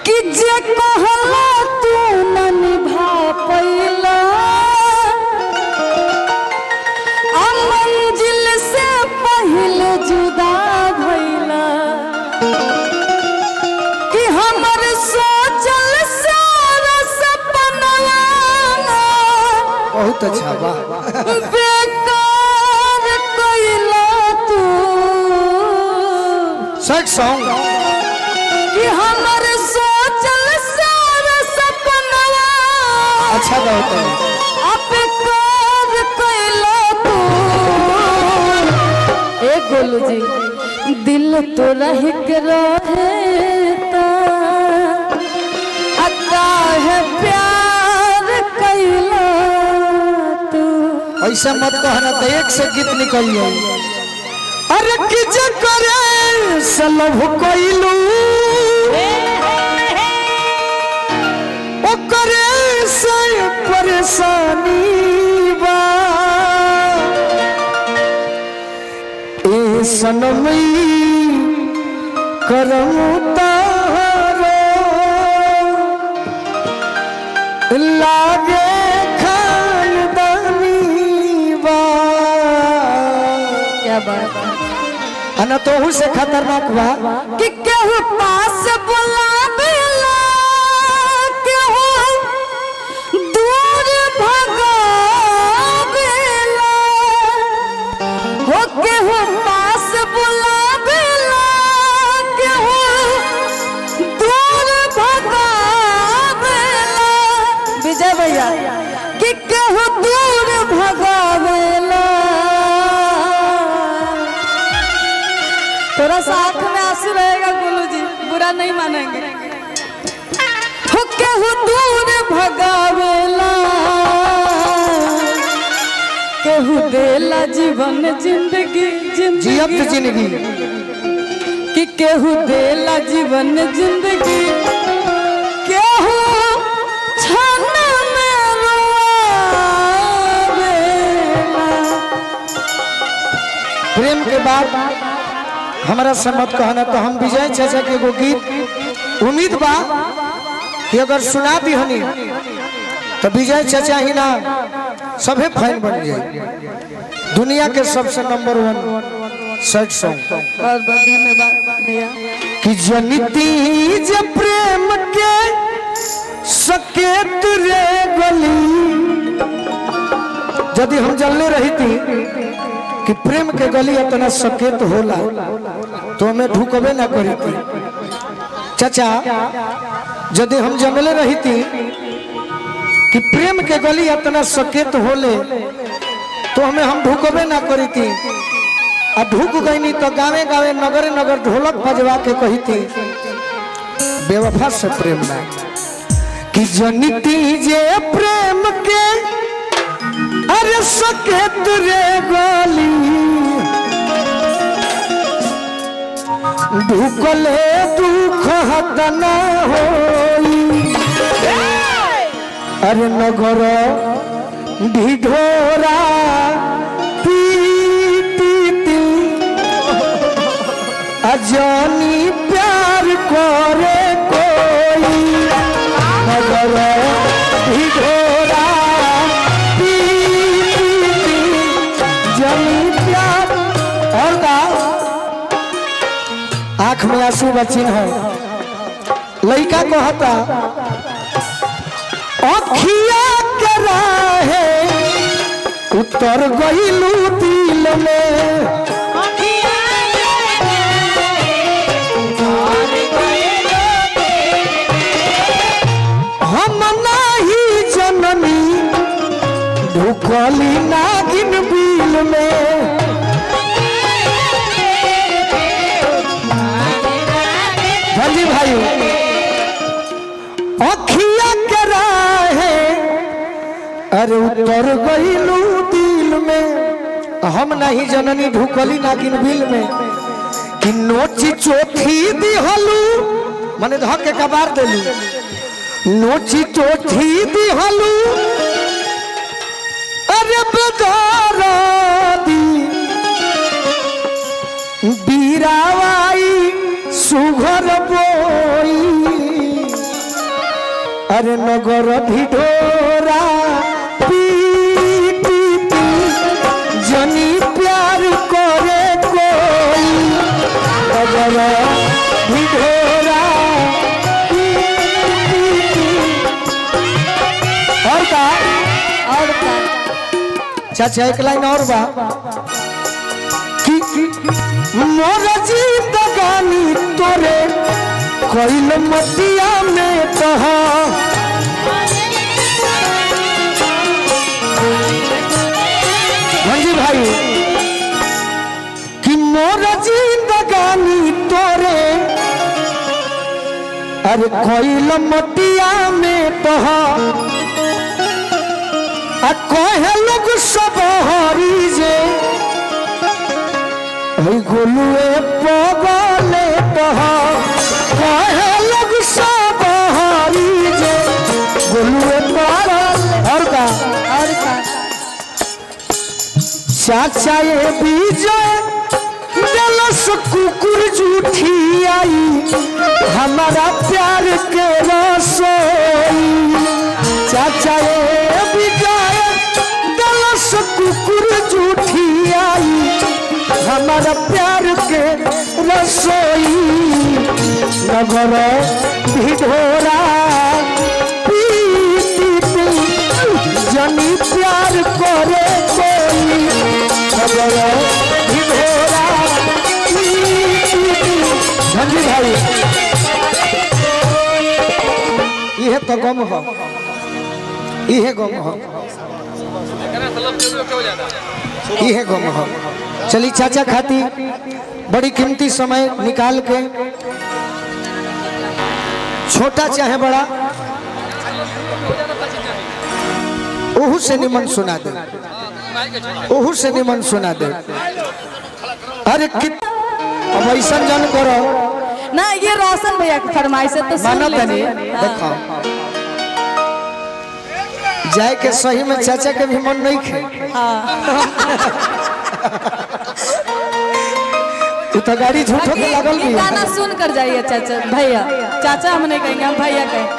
कि जे कहला तू न निभा पैला मंजिल से पहले जुदा भइला कि हमर सोचल सारा सपना बहुत अच्छा बा बेकार कइला तू सच सॉन्ग कि हमर सोचल सारा सपना अच्छा गाता है अब बेकार कइला तू ए गोलू जी दिल तो रह के रहता अता है प्यार कइला तू ऐसा मत कहना तो एक से गीत निकल जाए अरे किज करे सलभ कइलू ओ करे से परेशानी बा ए सनमई करम तारो लागे खानदानी बा क्या बात अना तोहू से खतरनाक बा कि केहू पास बुलावेला केहू दूर भगावेला हो केहू पास बुलावेला केहू दूर भगावेला विजय भैया कि केहू दूर भगावेला थोड़ा सा आंख में आंसू रहेगा गोलू जी बुरा नहीं मानेंगे हो केहू दूर भगावेला केहू देला जीवन जिंदगी जियत जिंदगी कि केहू देला जीवन जिंदगी केहू क्षण में रोवेला प्रेम के बाद हमारा सम्मत कहना तो हम विजय चाचा के एगो गीत उम्मीद बा कि अगर सुना दी हनी तो विजय चाचा ही ना सभे फैन बन जाए दुनिया के सबसे नंबर 1 सैड सॉन्ग बहुत बहुत धन्यवाद भैया कि जनिती जे प्रेम के सकेत रे गली यदि हम जलने रही थी कि प्रेम के गली इतना सकेत होला तो हमें ढुकबे ना करी थी चाचा यदि हम जंगले रही थी कि प्रेम के गली इतना सकेत होले तो हमें हम ढुकबे ना करी थी आ ढुक गई तो गावे गावे नगरे नगर ढोलक बजवा के कही थी बेवफा से प्रेम ना कि जनिती जे प्रेम के अरे सकेत रे गली ढुकले दुख हतना होई अरे नगर ढिढोरा पीती अजानी प्यार करे कोई नगर ढिढोरा आंख में आंसू बचिन है लड़का कहता अखिया करा है उतर गईलू दिल में हम नहीं जननी ढुकली नागिन बिल में भाई अखिया करा है अरे उतर गईलू दिल में हम नहीं जननी ढुकली नागिन बिल में कि नोची चोथी दिहलू माने धक के कबार देलू नोची चोथी दिहलू अरे बेदारा दी बीरावाई सुघर बोई अरे नगर ढिढोरा पी पी पी जनी प्यार करे कोई नगर ढिढोरा पी पी पी। और का चाचा एक लाइन और बा कि मोर जिंदगानी तोरे कोइल मटिया में कहा मंजी भाई कि मोर जिंदगानी तोरे अरे कोइल मटिया में कहा आ कहे लोग सब हरी जे गोलुए पगले कहा कहे लोग सब हरी जे गोलुए पगले। और का चाचा ये विजय दलस कुकुर जूठी आई हमारा प्यार के रसोई चाचा ये विजय दलस कुकुर जूठी आई हमारा प्यार के रसोई नगर ढिढोरा पी पी पी जनी प्यार करे कोई नगर ढिढोरा पी पी पी। धनजी भाई यह तो गम हो यह गम हो यह गम हो। चली चाचा खाती बड़ी कीमती समय निकाल के छोटा चाहे बड़ा ओहू से निमन सुना दे ओहू से निमन सुना दे। अरे अब ऐसा जन करो ना ये रोशन भैया की फरमाइश है तो मानो तनी देखो जाए के सही में चाचा के भी मन नहीं खे तो गाड़ी झूठो के लागल भी गाना सुन कर जाइए चाचा भैया चाचा हम नहीं कहेंगे हम भैया कहें